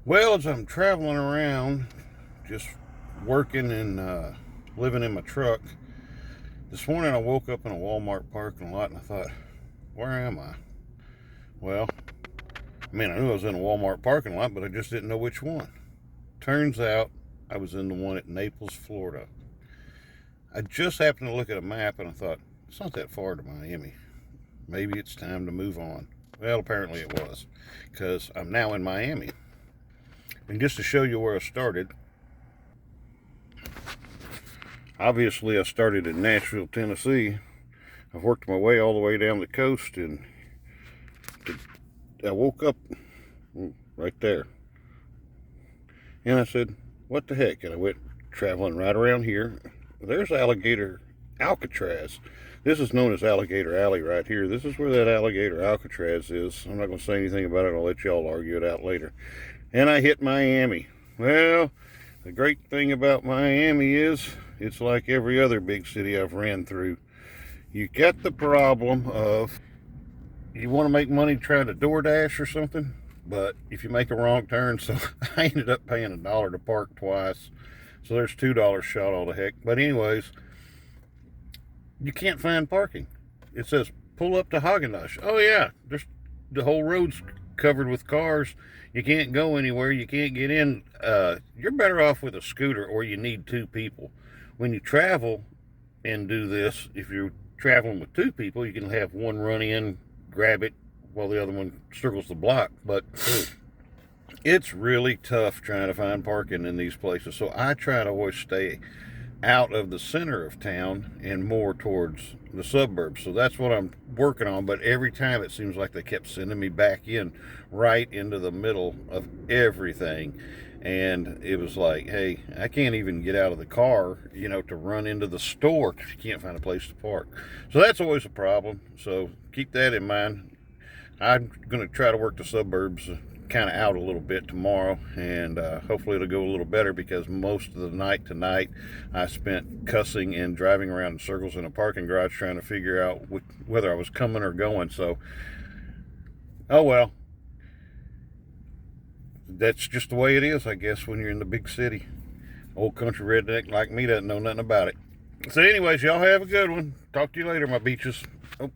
Well, as I'm traveling around, just working and living in my truck, this morning I woke up in a Walmart parking lot and I thought, where am I? Well, I knew I was in a Walmart parking lot, but I just didn't know which one. Turns out I was in the one at Naples, Florida. I just happened to look at a map and I thought, it's not that far to Miami. Maybe it's time to move on. Well, apparently it was, because I'm now in Miami. And just to show you where I started, obviously I started in Nashville, Tennessee. I've worked my way all the way down the coast, and I woke up right there. And I said, what the heck? And I went traveling right around here. There's Alligator Alcatraz. This is known as Alligator Alley right here. This is where that Alligator Alcatraz is. I'm not going to say anything about it. I'll let y'all argue it out later. And I hit Miami. Well, the great thing about Miami is it's like every other big city I've ran through. You got the problem of you want to make money trying to DoorDash or something, but if you make a wrong turn, so I ended up paying $1 to park twice. So there's $2 shot all the heck. But anyways, you can't find parking. It says pull up to Haagen-Dazs. Oh yeah, there's the whole road's covered with cars. You can't go anywhere. You can't get in. You're better off with a scooter, or you need two people. When you travel and do this, if you're traveling with two people, you can have one run in, grab it, while the other one circles the block. But it's really tough trying to find parking in these places. So I try to always stay out of the center of town and more towards the suburbs. So that's what I'm working on. But every time it seems like they kept sending me back in right into the middle of everything. And it was like, hey, I can't even get out of the car, to run into the store because you can't find a place to park. So that's always a problem. So keep that in mind. I'm going to try to work the suburbs kind of out a little bit tomorrow, and hopefully it'll go a little better, because most of the night tonight I spent cussing and driving around in circles in a parking garage trying to figure out whether I was coming or going. So, oh well, that's just the way it is, I guess, when you're in the big city. Old country redneck like me doesn't know nothing about it. So anyways, y'all have a good one. Talk to you later, my beaches. Oh.